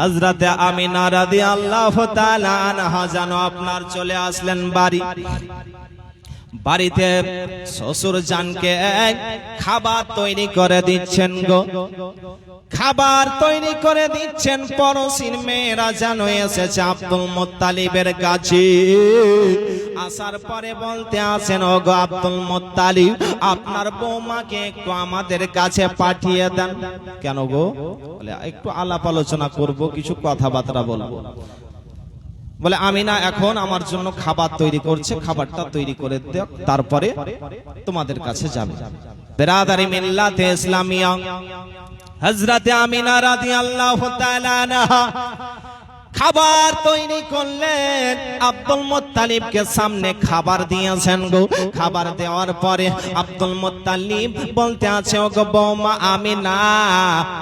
হযরতে আমিনা রাদিয়াল্লাহু তাআলা আনহা যেন আপনার চলে আসলেন বাড়িতে শ্বশুর জানকে খাবার তৈরি করে দিচ্ছেন গো। খাবার তৈরি করে দিচ্ছেন, পড়োশির মেয়েরা যেন এসেছে আব্দুল মুত্তালিবের কাছে। আসার পরে বলতে আসেন, ও গো আব্দুল মুত্তালিব, আপনার বৌমাকে একটু আমাদের কাছে পাঠিয়ে দেন। কেন গো? বলে একটু আলাপ আলোচনা করব, কিছু কথাবার্তা বলবো। বলে আমিনা এখন আমার জন্য খাবার তৈরি করছে, খাবারটা তৈরি করে দাও, তারপরে তোমাদের কাছে যাবে। বিরাদারি মিল্লাতে ইসলামিয়া, হযরতে আমিনা রাদিয়াল্লাহু তাআলা আনহা খাবার তৈরি করলেন, আব্দুল মুত্তালিবকে সামনে খাবার দিয়েছেন গো। খাবার দেওয়ার পরে আব্দুল মুত্তালিব বলতে আছে, ও গো বৌমা আমিনা,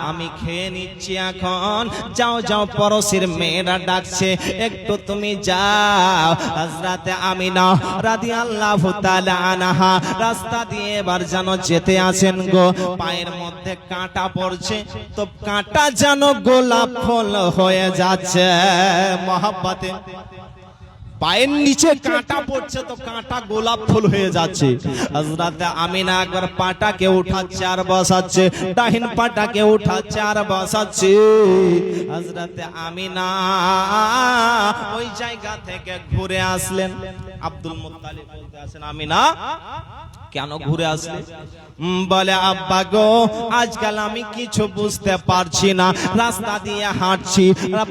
আমি খেয়ে নিচ্ছি এখন, যাও যাও পড়োশির মেয়েরা ডাকছে, একটু তুমি যাও। হযরতে আমিনা রাদিয়াল্লাহু তাআলা আনহা রাস্তা দিয়ে এবার যেন যেতে আছেন গো, পায়ের মধ্যে কাঁটা পড়ছে, তো কাঁটা যেন গোলাপ ফুল হয়ে যাচ্ছে। মহাব্বতে পায়ের নিচে কাঁটা পড়ছে, তো কাঁটা গোলাপ ফুল হয়ে যাচ্ছে। হযরতে আমিনা একবার পাটাকে উঠাচ্ছে আর বসাচ্ছে, ডাহিন পাটাকে উঠাচ্ছে আর বসাচ্ছে। হযরতে আমিনা ওই জায়গা থেকে ঘুরে আসলেন। আব্দুল মুত্তালিব বলতে আছেন, আমিনা কেন ঘুরে আসলে? বলে আব্বা গো, আজকাল আমি কিছু বুঝতে পারছি না, রাস্তা দিয়ে হাঁটছি,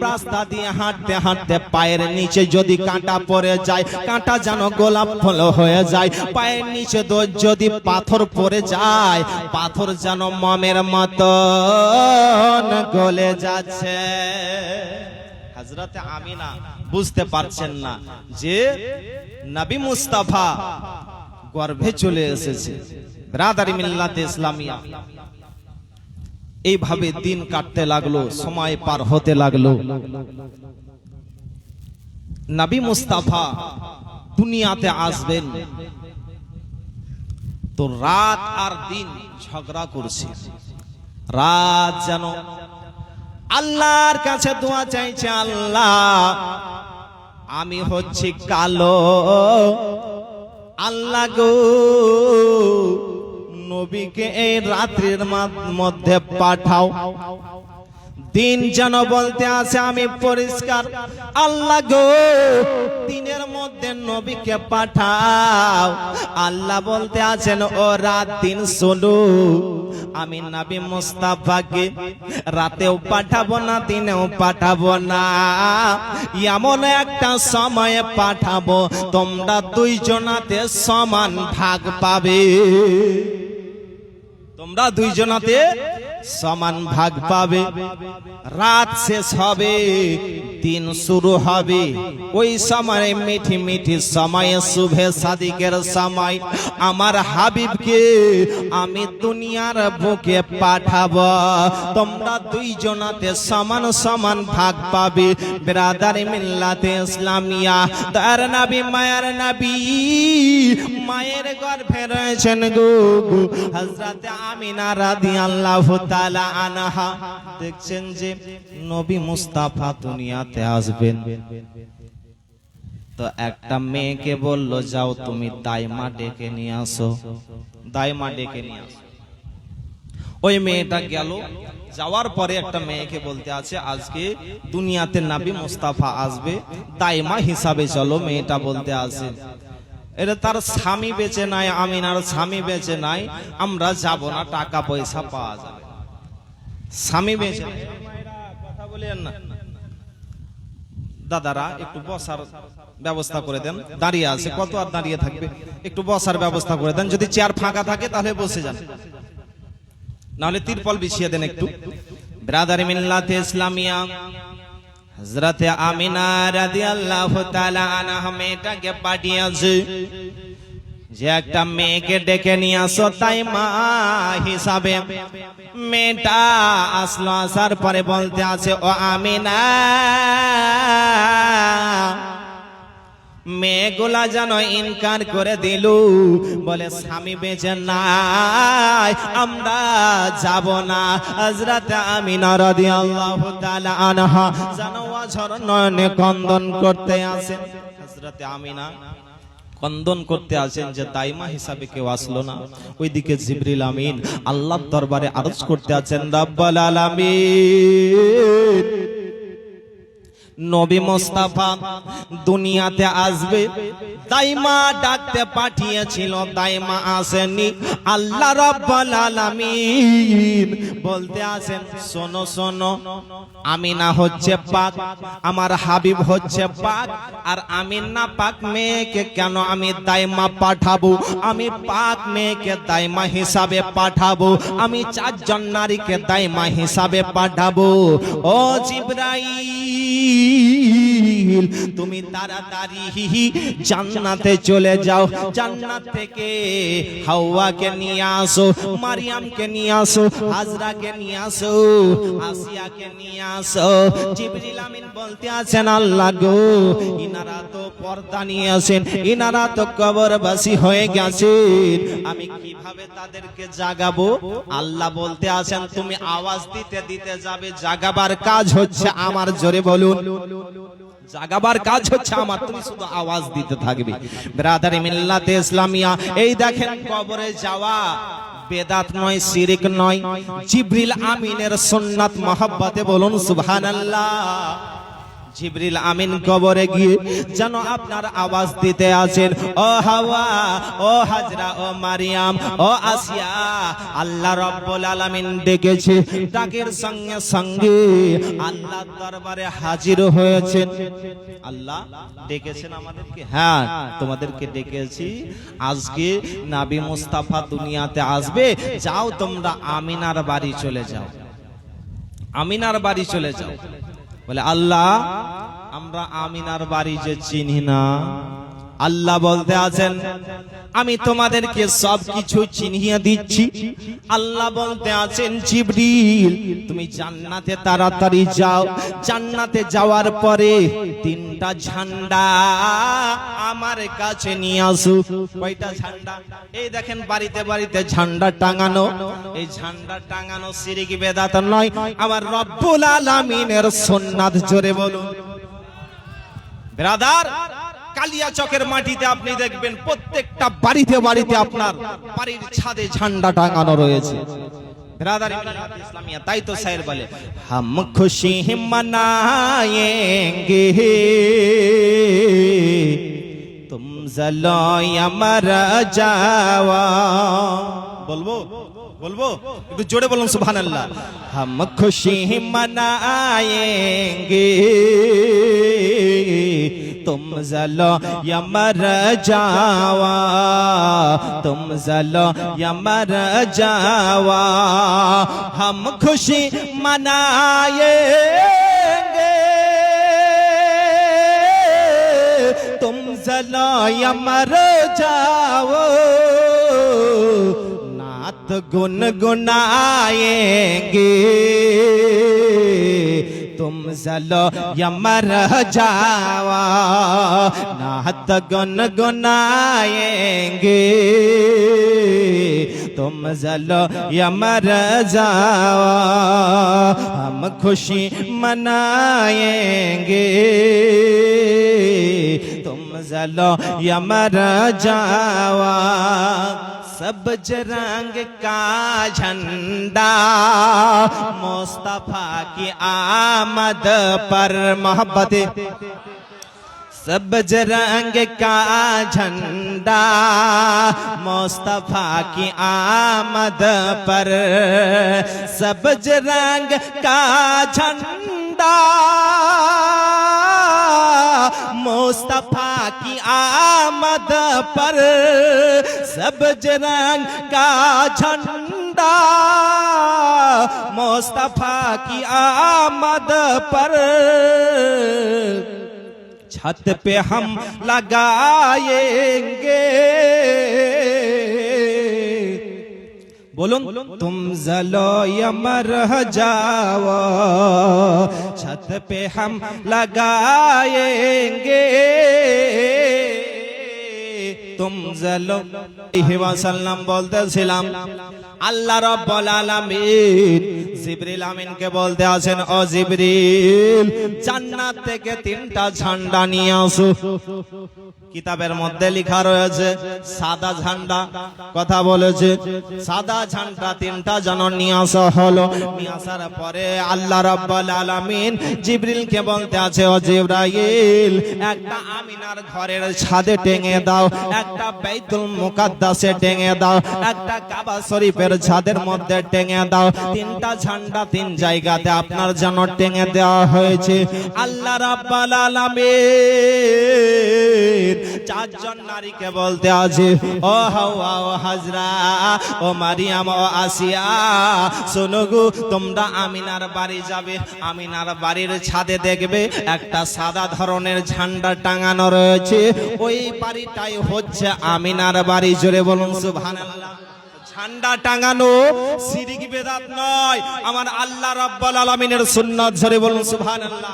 রাস্তা দিয়ে হাঁটতে হাঁটতে পায়ের নিচে যদি কাঁটা পড়ে যায়, কাঁটা যেন গোলাপ ফুল হয়ে যায়, পায়ের নিচে যদি পাথর পড়ে যায়, পাথর যেন মমের মতন গলে যাচ্ছে। হযরতে আমিনা বুঝতে পারছেন না যে নবী মুস্তাফা গর্ভে চলে এসেছে। বিরাদারি মিল্লাতে ইসলামিয়া, এইভাবে দিন কাটতে লাগলো, সময় পার হতে লাগলো। নবী মুস্তাফা দুনিয়াতে আসবেন, তো রাত আর দিন ঝগড়া করছে। রাত যেন আল্লাহর কাছে দোয়া চাইছে, আল্লাহ আমি হচ্ছি কালো, আল্লাহ গো নবীকে এই রাত্রির মধ্যে পাঠাও। দিন যেন বলতে আছে আমি পরিষ্কার, আল্লাহ গো দিনের মধ্যে নবীকে পাঠাও। আল্লাহ বলতে আছেন, ও রাত দিন শোনো, আমি নবী মুস্তাফাকে রাতেও পাঠাবো না, দিনেও পাঠাবো না, এমন একটা সময়ে পাঠাবো তোমরা দুইজনাতে সমান ভাগ পাবে। তোমরা দুইজনাতে সমান ভাগ পাবে। রাত শেষ হবে, দিন শুরু হবে, ওই সময় মিঠি মিঠি সময়ে শুভে সাদিকের সময় আমার হাবিবকে আমি দুনিয়ার বুকে পাঠাবো, তোমরা দুইজনাতে সমান সমান ভাগ পাবে। বিরাদারি মিল্লাতে ইসলামিয়া, তার নবী মায়ের নবী, মায়ের গর্ভে রয়েছেন গো হযরতে আমিনা রাদিয়াল্লাহু তাআলা আনহা। দেখছেন যে নবী মুস্তাফা দুনিয়াতে আসবেন, তো একটা মেয়েকে বলল, যাও তুমি দাইমা ডেকে নিয়ে আসো, দাইমা ডেকে নিয়ে আসো। ওই মেয়েটা গেল, যাওয়ার পরে একটা মেয়েকে বলতে আছে, আজকে দুনিয়াতে নবী মুস্তাফা আসবে, দাইমা হিসাবে চলো। মেয়েটা বলতে আছে, এটা তার স্বামী বেঁচে নাই, আমিনার স্বামী বেঁচে নাই, আমরা যাব না, টাকা পয়সা পাওয়া যাবে। স্বামী বেঁচে নাই, কথা বলেন না। দাদারা একটু বসার ব্যবস্থা করে দেন, দাঁড়িয়ে আছে কত আর দাঁড়িয়ে থাকবে, একটু বসার ব্যবস্থা করে দেন। যদি চেয়ার ফাঁকা থাকে তাহলে বসে যান, নাহলে তিরপল বিছিয়ে দেন একটু। বিরাদারি মিল্লাতে ইসলামিয়া, হযরতে আমিনা রাদিয়াল্লাহু তাআলা আনহা মেয়েটাকে পাঠিয়েছে যে একটা মেয়েকে ডেকে নিয়ে আসো তাই মা হিসাবে। মেয়েটা আসলো, আসার পরে বলতে আছে, ও আমিনা মেয়েগুলা যেন ইনকার করে দিল, বলে স্বামী বেঁচে নাই, আমরা যাব না। হযরত আমিনা রাদিয়াল্লাহু তাআলা আনহা যেন অঝর নয়নে ক্রন্দন করতে আছেন। হযরত আমিনা ক্রন্দন করতে আছেন যে দাইমা হিসাবে কেউ আসলো না। ওইদিকে জিবরিল আমিন আল্লাহর দরবারে আরজ করতে আছেন, রব্বুল আলামিন, নবী মুস্তাফা দুনিয়াতে আসবে, দাইমা ডাকতে পাঠিয়েছিল, দাইমা আসেনি। আল্লাহ রাব্বুল আলামিন বলতে আছেন, শোনো শোনো, আমিনা হচ্ছে পাক, আমার হাবিব হচ্ছে পাক, আর আমিনা পাক মেয়েকে কেন আমি দাইমা পাঠাবো? আমি পাক মেয়েকে দাইমা হিসাবে পাঠাবো, আমি 4 জন নারীকে দাইমা হিসাবে পাঠাবো। ও জিবরাইল, তুমি তাড়াতাড়ি জান্নাতে চলে যাও, জান্নাত থেকে হাওয়াকে নিয়ে আসো, মারিয়ামকে নিয়ে আসো, হাজরাকে নিয়ে আসো, আসিয়াকে নিয়ে আসো। জিবরিল আমিন বলতে আছেন, আল্লাহ গো, ইনারা তো পর্দা নিয়ে আসেন, ইনারা তো কবরবাসী হয়ে গেছেন, আমি কিভাবে তাদেরকে জাগাবো? আল্লাহ বলতে আছেন, তুমি আওয়াজ দিতে দিতে যাবে, জাগাবার কাজ হচ্ছে আমার। জোরে বলুন, জাগাবার কাজ হচ্ছে আমার, তুমি শুধু আওয়াজ দিতে থাকবে। ব্রাদার মিল্লাতে ইসলামিয়া, এই দেখেন কবরে যাওয়া বেদাত নয়, শিরক নয়, জিবরিল আমিনের সুন্নাত মহব্বতে বলুন সুবহানাল্লাহ। জিবরিল আমিন কবরে গিয়ে যেন আপনার আওয়াজ দিতে আছেন, ও হাওয়া, ও হাজরা, ও মারিয়াম, ও আসিয়া। আল্লাহ রাব্বুল আলামিন ডেকেছে, ডাকের সঙ্গে সঙ্গে আল্লাহর দরবারে হাজির হয়েছেন। আল্লাহ ডেকেছেন আমাদেরকে, হ্যাঁ তোমাদেরকে ডেকেছি, আজকে নবী মুস্তাফা দুনিয়াতে আসবে, যাও তোমরা আমিনার বাড়ি চলে যাও, আমিনার বাড়ি চলে যাও। বলে আল্লাহ, আমরা আমিনার বাড়ি যে চিনি না। আল্লাহ বলতে আছেন, আমি তোমাদেরকে সবকিছু চিনিয়ে দিচ্ছি। আল্লাহ বলতে আছেন, জিবরিল তুমি জান্নাতে তাড়াতাড়ি যাও, জান্নাতে যাওয়ার পরে 3টা ঝান্ডা আমার কাছে নিয়ে আসো। কয়টা ঝান্ডা? এই দেখেন বাড়িতে বাড়িতে ঝান্ডা টাঙানো, এই ঝান্ডা টাঙানো শিরক বেদাত নয়, আমার রব্বুল আলামিনের সুন্নাত। জোরে বলুন ব্রাদার, কালিয়া চকের মাটিতে আপনি দেখবেন প্রত্যেকটা বাড়িতে বাড়িতে আপনার বাড়ির ছাদে ঝান্ডা টাঙানো রয়েছে। ব্রাদার ইসলামিয়া, তাই তো শায়ের বলে, হাম খুশি মানায়েঙ্গে তুম জলায়া মারা যাওয়া। বলবো বলবো একটু জোরে বলুন সুবহানাল্লাহ। হাম খুশি মানায়েঙ্গে तुम जलो या मर जावा, तुम जलो या मर जावा, हम खुशी मनाएंगे तुम जलो या मर जाओ, नात गुनगुनाएंगे तुम जलो या मर जावा, नात गुनगुनाएंगे तुम जलो या मर जावा, हम खुशी मनाएंगे तुम जलो या मर जावा। सब्ज रंग का झंडा मुस्तफा की आमद पर मोहब्बत, सब्ज रंग का झंडा मुस्तफा की आमद पर, सब्ज रंग का झंडा मुस्तफा की आमद पर, सब्ज रंग का झंडा मुस्तफा की आमद पर, छत पे हम लगाएंगे বলুন, তুম জলো মর যাও छत पे हम लगाएंगे तुम जलो ওয়াসাল্লাম বলতেছিলাম আল্লাহ রাব্বুল আলামিন জিবরিল আমিনকে বলতে আছেন, ও জিবরিল জান্নাত থেকে 3টা ঝান্ডা নিয়ে আসো। কিতাবের মধ্যে লেখা রয়েছে সাদা ঝান্ডা, কথা বলেছে সাদা ঝান্ডা 3টা যেন নিয়ে আসা হলো। নিয়ে আসার পরে আল্লাহ রাব্বুল আলামিন জিবরিলকে বলতে আছে, ও জিবরাইল একটা আমিনার ঘরের ছাদে টেঙে দাও, একটা বাইতুল মুকাদ্দাসে টেঙে দাও, একটা কাবা শরীফের ছাদের মধ্যে টেঙে দাও। 3টা ঝান্ডা 3 জায়গাতে আপনার জন্য টেঙে দেওয়া হয়েছে। আল্লাহ রাব্বুল আলামিন 4 জন নারীকে বলতে আছে, ও হাওয়া, ও হাজরা, ও মারিয়াম, ও আসিয়া, শোনো গো, তোমরা আমিনার বাড়ি যাবে। আমিনার বাড়ির ছাদে দেখবে একটা সাদা ধরনের ঝান্ডা টাঙানো রয়েছে। ওই বাড়িটাই হচ্ছে আমিনার বাড়ি। জোরে বলুন সুবহানাল্লাহ। ঝান্ডা টাঙানো শিরক বিদআত নয়, আমার আল্লাহ রাব্বুল আলামিনের সুন্নাত। জোরে বলুন সুবহানাল্লাহ।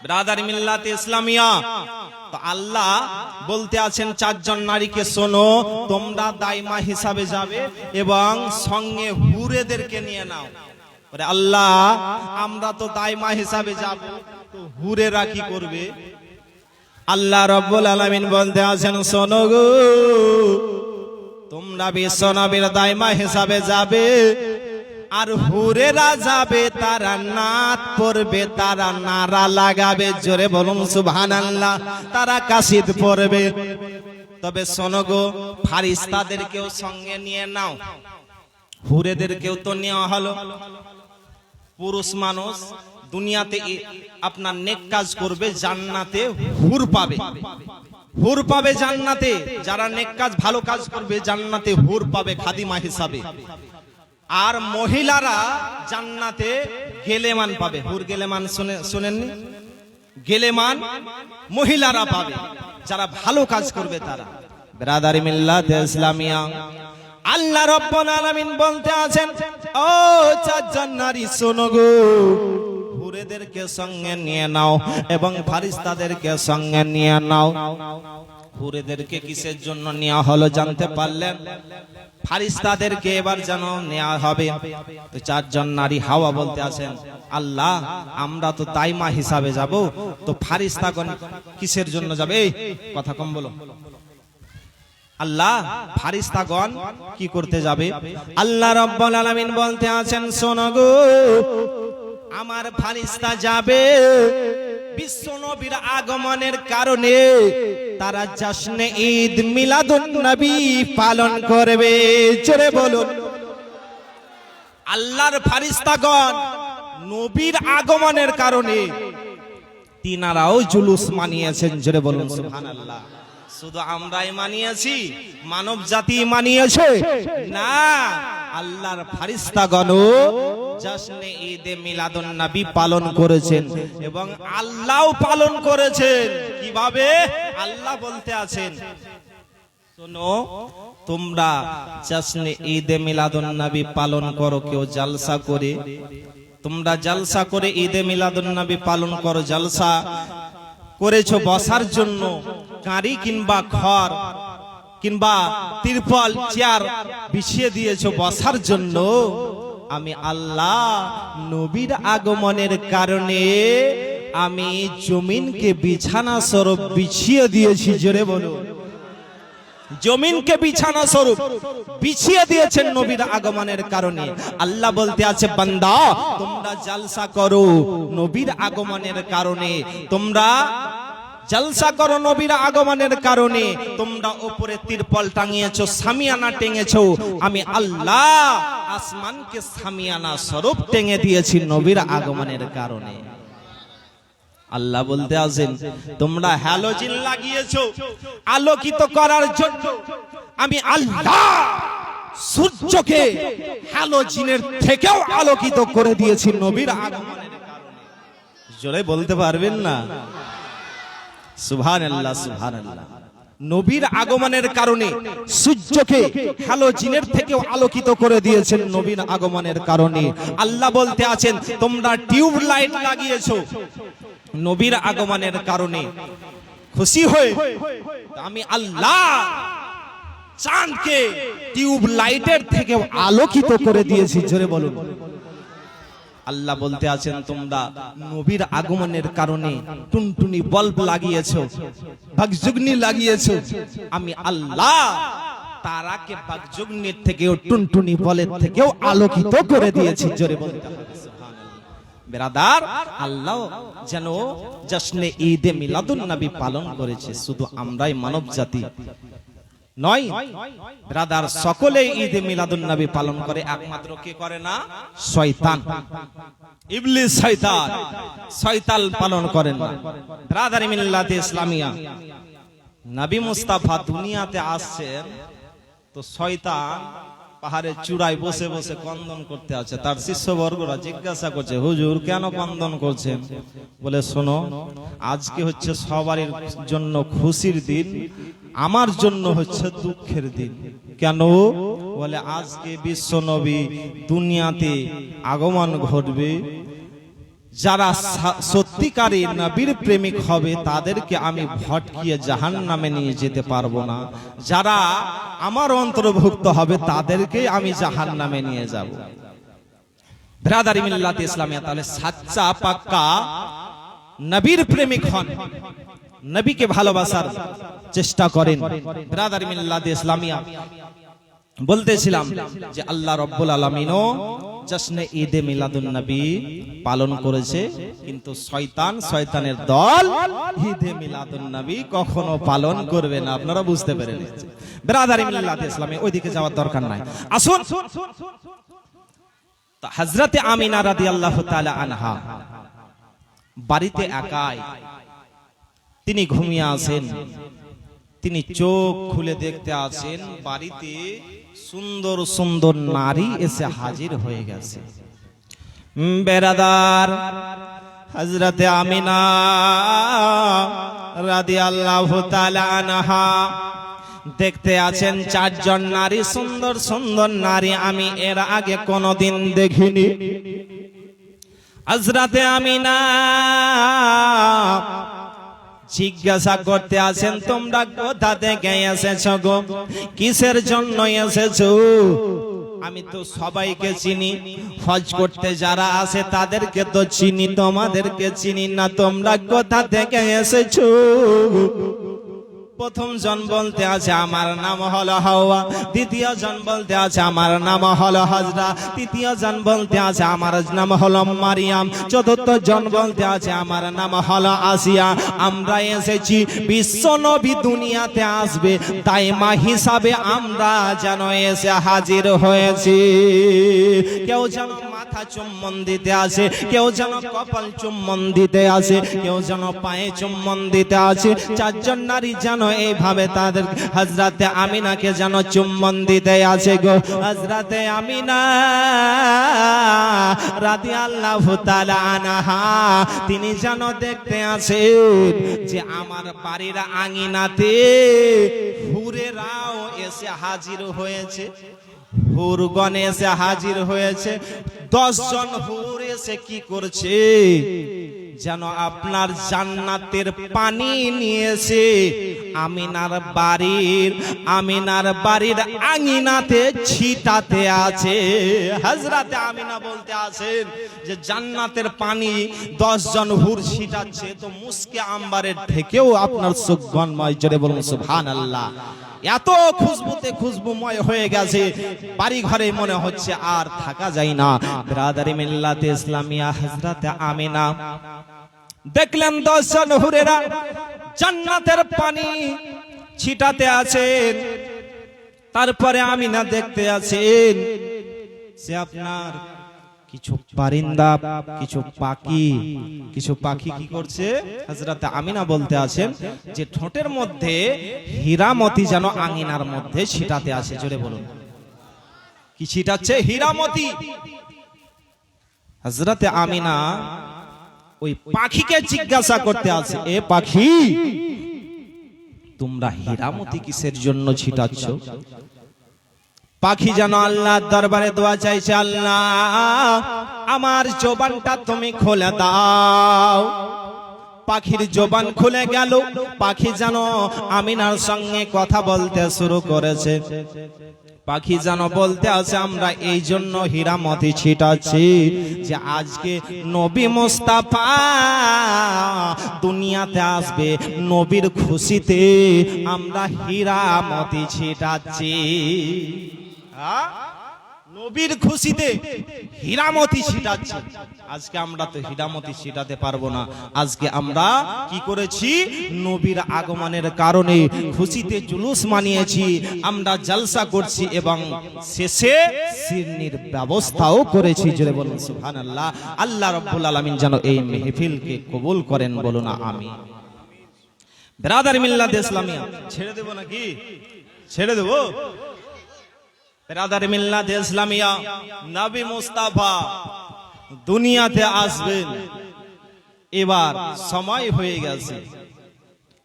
ব্রাদার মিল্লাত ইসলামিয়া, তো আল্লাহ বলতে আছেন 4 জন নারীকে, শোনো তোমরা দাইমা হিসাবে যাবে এবং সঙ্গে হুরেদেরকে নিয়ে নাও। আরে আল্লাহ, আমরা তো দাইমা হিসাবে যাব, তো হুরেরা কি করবে? আল্লাহ রাব্বুল আলামিন বলতে আছেন, শোনো গো, তোমরা বিশ্ব নবীর দাইমা হিসাবে যাবে, আর হুরেরা যাবে, তারা নাত পড়বে, তারা নারা লাগাবে। জোরে বলুন সুবহানাল্লাহ। তারা কাসিদ পড়বে। তবে শোনো গো, ফারিস্তাদেরকেও সঙ্গে নিয়ে নাও। হুরেদেরকেও তো নেওয়া হলো। পুরুষ মানুষ দুনিয়াতে আপনার নেক কাজ করবে, জান্নাতে হুর পাবে। হুর পাবে জান্নাতে। যারা নেক কাজ ভালো কাজ করবে জান্নাতে হুর পাবে খাদিমা হিসাবে। আর মহিলারা জান্নাতে গেলেমান পাবে। হুর গেলেমান শুনেননি? গেলেমান মহিলারা পাবে যারা ভালো কাজ করবে তারা। ব্রাদারি মিল্লাত ইসলামিয়া, আল্লাহ রাব্বুল আলামিন বলতে আছেন, ও 4 জন নারী শোনো গো, হুরেদেরকে সঙ্গে নিয়ে নাও এবং ফারিস্তাদেরকে সঙ্গে নিয়ে নাও। হুরেদেরকে কিসের জন্য নেওয়া হলো জানতে পারলেন? ফারিস্তাদেরকে এবার যেন নেওয়া হবে। তো 4 জন নারী হাওয়া বলতে আছেন, আল্লাহ আমরা তো দাইমা হিসাবে যাব, তো ফারিস্তাগণ কিসের জন্য যাবে? এই কথা কম বলো। আল্লাহ ফারিস্তাগণ কি করতে যাবে? আল্লাহ রাব্বুল আলামিন বলতে আছেন, শোনো গো, আমার ফারিস্তা যাবে বিশ্ব নবীর আগমনের কারণে তারা জশ্নে ঈদ মিলাদুন নবী পালন করবে। জোরে বলুন। আল্লাহর ফারিস্তাগণ নবীর আগমনের কারণে তিনারাও জুলুস মানিয়েছেন। জোরে বলুন সুবহানাল্লাহ। শুধু আমরাই মানিয়েছি, মানব জাতি মানিয়েছে না, আল্লাহর ফারিস্তাগণও জশ্নে ঈদে মিলাদুন নবী পালন করেছেন এবং আল্লাহও পালন করেছেন। কিভাবে? আল্লাহ বলতে আছেন, শোনো তোমরা জশ্নে ঈদে মিলাদুন নবী পালন করো, কেউ জালসা করে, তোমরা জালসা করে ঈদে মিলাদুন নবী পালন করো। জালসা করেছো বসার জন্য, কাঁড়ি কিংবা খড় কিংবা তিরপল চেয়ার বিছিয়ে দিয়েছো বসার জন্য। আমি আল্লাহ নবীর আগমনের কারণে আমি জমিনকে বিছানা স্বরূপ বিছিয়ে দিয়েছি। জোরে বলো। জমিনকে বিছানা স্বরূপ বিছিয়ে দিয়েছেন নবীর আগমনের কারণে। আল্লাহ বলতে আছে, বান্দা তোমরা জালসা করো নবীর আগমনের কারণে, তোমরা জলসা করো নবীর আগমনের কারণে, তোমরা উপরে তিরপল টাঙিয়েছো, সামিয়ানা টেঙেছো, আমি আল্লাহ আসমানকে সামিয়ানা স্বরূপ টেঙে দিয়েছি নবীর আগমনের কারণে। আল্লাহ বলতে আছেন, তোমরা হ্যালোজিন লাগিয়েছো আলোকিত করার জন্য, আমি আল্লাহ সূর্যকে হ্যালোজিনের থেকেও আলোকিত করে দিয়েছি নবীর আগমনের কারণে। জোরে বলতে পারবেন না? সুবহানাল্লাহ, সুবহানাল্লাহ। নবীর আগমনের কারণে সূর্যকে হ্যালোজিনের থেকেও আলোকিত করে দিয়েছেন নবীর আগমনের কারণে। আল্লাহ বলতে আছেন তোমরা টিউব লাইট লাগিয়েছো নবীর আগমনের কারণে, খুশি হয়ে আমি আল্লাহ চাঁদকে টিউব লাইটের থেকেও আলোকিত করে দিয়েছি। জোরে বলুন। আল্লাহ বলতে আছেন তোমরা নবীর আগমনের কারণে টুনটুনি বাল্ব লাগিয়েছো, বাগজুগনি লাগিয়েছো, আমি আল্লাহ তারাকে বাগজুগনির থেকেও টুনটুনি বলের থেকেও আলোকিত করে দিয়েছি। জোরে বলতে হবে সুবহানাল্লাহ। বেরাদার, আল্লাহ যেন জশ্নে ঈদে মিলাদুন নবী পালন করেছে, শুধু আমরাই মানব জাতি নয় ব্রাদার, সকলে ঈদে মিলাদুন নবী পালন করে। একমাত্র কে করে না? শয়তান, ইবলিস শয়তান, শয়তান পালন করেন না। ব্রাদার মিল্লাতে ইসলামিয়া, নবী মুস্তাফা দুনিয়াতে আসছেন তো শয়তান পাহাড়ের চূড়ায় বসে বসে কন্দন করতে আছে। তার শিষ্যবর্গরা জিজ্ঞাসা করছে হুজুর কেন কন্দন করছেন? বলে শোনো, আজকে হচ্ছে সবার জন্য খুশির দিন, আমার জন্য হচ্ছে দুঃখের দিন। কেন? বলে আজকে বিশ্ব নবী দুনিয়াতে আগমন ঘটবে, যারা সত্যিকারী নবীর প্রেমিক হবে তাদেরকে আমি ভটকিয়ে জাহান্নামে নিয়ে যেতে পারবো না, যারা আমার অন্তর্ভুক্ত হবে তাদেরকে আমি জাহান্নামে নিয়ে যাব। ব্রাদারি মিল্লাতে ইসলামিয়া, তাহলে সাচ্চা পাক্কা নবীর প্রেমিক হন, নবীকে ভালোবাসার চেষ্টা করেন। ব্রাদারি মিল্লাতে ইসলামিয়া, বলতেছিলাম যে আল্লাহ রাব্বুল আলামিনও জশ্নে ঈদে মিলাদুন নবী পালন করেছে, কিন্তু শয়তান, শয়তানের দল ঈদে মিলাদুন নবী কখনো পালন করবে না। আপনারা বুঝতে পেরেছেন? ব্রাদারি মিল্লাতে ইসলামে ওইদিকে যাওয়ার দরকার নাই। আসুন, হযরতে আমিনা রাদিয়াল্লাহু তাআলা আনহা বাড়িতে একাই, তিনি ঘুমিয়ে আছেন, তিনি চোখ খুলে দেখতে আছেন বাড়িতে সুন্দর সুন্দর নারী এসে হাজির হয়ে গেছে। বেরাদার, হযরতে আমিনা রাদিয়াল্লাহু তাআলা আনহা দেখতে আছেন চারজন নারী, সুন্দর সুন্দর নারী, আমি এর আগে কোনোদিন দেখিনি। হযরতে আমিনা জিজ্ঞাসা করতে আছেন তোমরা কোথা থেকে এসেছো গো, কিসের জন্য এসেছো? আমি তো সবাইকে চিনি, হজ করতে যারা আসে তাদেরকে তো চিনি, তোমাদেরকে চিনি না, তোমরা কোথা থেকে এসেছো? প্রথম জন বলতে আছে আমার নাম হলো হাওয়া, দ্বিতীয় জন বলতে আছে আমার নাম হলো হাজরা, তৃতীয় জন বলতে আছে আমার নাম হলো মারিয়াম, চতুর্থ জন বলতে আছে আমার নাম হলো আসিয়া। আমরা এসেছি বিশ্ব নবী দুনিয়াতে আসবে, দাইমা হিসাবে আমরা যেন এসে হাজির হয়েছি। কেউ যেন মাথা চুম্বন দিতে আসে, কেউ যেন কপাল চুম্বন দিতে আসে, কেউ যেন পায়ে চুম্বন দিতে আসে। চারজন নারী যেন এইভাবে তাদের হযরতে আমিনাকে যেন চুম্বন দিতে আছে গো। হযরতে আমিনা রাদিয়াল্লাহু তাআলা আনহা তিনি যেন দেখতে আছেন যে আমার বাড়ির আঙিনাতে হুরেরাও এসে হাজির হয়েছে, হুরগণ এসে হাজির হয়েছে। 10 জন হুর এসে কি করছে? যেন আপনার জান্নাতের পানি নিয়েছে আমিনার বাড়ির আঙিনাতে ছিটাতে আছে। হযরতে আমিনা বলতে আছেন যে জান্নাতের পানি 10 জন হুর ছিটাচ্ছে, তো মুস্কে আম্বারের থেকেও আপনার সুগন্ধময়। জোরে বলুন সুবহানাল্লাহ। এত খুশবুতে খুশবুময় হয়ে গেছে, বাড়ি ঘরে মনে হচ্ছে আর থাকা যায় না। ব্রাদারি মিল্লাতে ইসলামিয়া, হযরতে আমিনা দেখলেন 10 জন হুরেরা জান্নাতের পানি ছিটাতে আছেন। তারপরে আমিনা দেখতে আছেন যে আপনার কিছু পারিন্দা, কিছু পাখি কি করছে? হযরতে আমিনা বলতে আছেন যে ঠোঁটের মধ্যে হীরামতি যেন আঙিনার মধ্যে ছিটাতে আছে। জোরে বলুন, কি ছিটাচ্ছে? হীরামতি। হযরতে আমিনা ওই পাখিকে জিজ্ঞাসা করতে আছে, এ পাখি তোমরা হীরামতি কিসের জন্য ছিটাচ্ছ? পাখি যেন আল্লাহর দরবারে দোয়া চাইছে, আল্লাহ আমার জবানটা তুমি খুলে দাও। পাখির জবান খুলে গেল, পাখি যেন আমিনার সঙ্গে কথা বলতে শুরু করেছে। পাখি যেন বলতে আছে, আমরা এই জন্য হীরামতি ছিটাচ্ছি যে আজকে নবী মুস্তাফা দুনিয়াতে আসবে, নবীর খুশিতে আমরা হীরামতি ছিটাচ্ছি। নবীর খুশিতে হীরামতি ছিটাচ্ছি। আজকে আমরা তো হীরামতি ছিটাতে পারবো না। আজকে আমরা কি করেছি? নবীর আগমনের কারণে খুশিতে জুলুস মানিয়েছি, আমরা জলসা করছি এবং শেষে সিরনির ব্যবস্থাও করেছি। জোরে বলুন সুবহানাল্লাহ। আল্লাহ রাব্বুল আলামিন যেন এই মেহফিলকে কবুল করেন, বলুন আমিন। ব্রাদার মিল্লাত ইসলামিয়া ছেড়ে দেব নাকি? ছেড়ে দেব? ব্রাদার মিল্লাত ইসলামিয়া, নবী মুস্তাফা দুনিয়াতে আসবেন, এবার সময় হয়ে গেছে।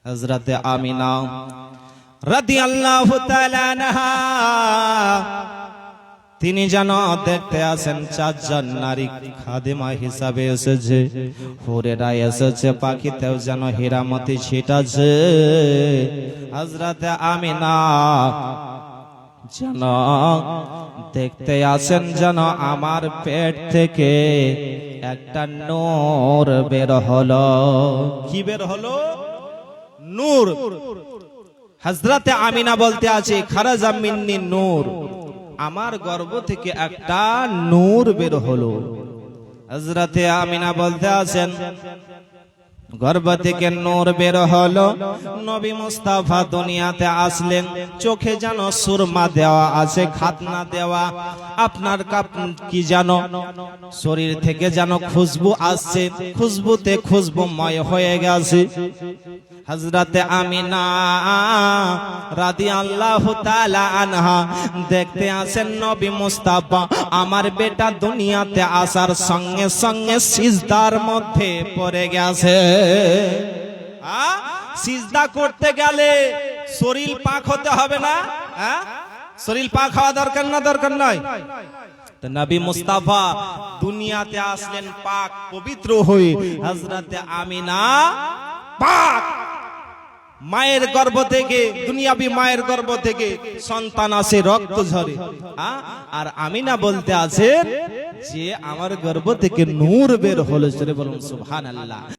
হযরতে আমিনা রাদিয়াল্লাহু তাআলা আনহা তিনি যেন দেখতে আসেন চারজন নারী খাদেমা হিসাবে এসেছে, হুরেরা এসেছে, পাখিতেও যেন হীরামতি ছিটাছে। হযরতে আমিনা যেন দেখতে আসেন যেন আমার পেট থেকে একটা নূর বের হলো। কি বের হলো? নূর। হযরতে আমিনা বলতে আছে, খারাজা মিন্নি নূর, আমার গর্ভ থেকে একটা নূর বের হলো। হযরতে আমিনা বলতে আছেন, গর্ভ থেকে নূর বের হলো, নবী মুস্তাফা দুনিয়াতে আসলেন, চোখে যেন সুরমা দেওয়া আছে, খাতনা দেওয়া, আপনার কি জানো শরীর থেকে যেন খুশবু আসছে, খুশবুতে খুশবুময় হয়ে গেছে। হযরতে আমিনা রাদিয়াল্লাহু তাআলা আনহা দেখতে আসেন নবী মুস্তাফা আমার বেটা দুনিয়াতে আসার সঙ্গে সঙ্গে সিজদার মধ্যে পড়ে গেছে। সিজদা করতে গেলে শরীর পাক হতে হবে না? শরীর পাক হওয়া দরকার না? দরকার নয়? নবী মুস্তাফা দুনিয়াতে আসলেন পাক পবিত্র হয়ে। হযরতে আমিনা পাক, মায়ের গর্ভ থেকে, দুনিয়াবি মায়ের গর্ভ থেকে সন্তান আসে, রক্ত ঝরে, আর আমিনা বলতে আছেন যে আমার গর্ভ থেকে নূর বের হলো। বলুন সুবহানাল্লাহ।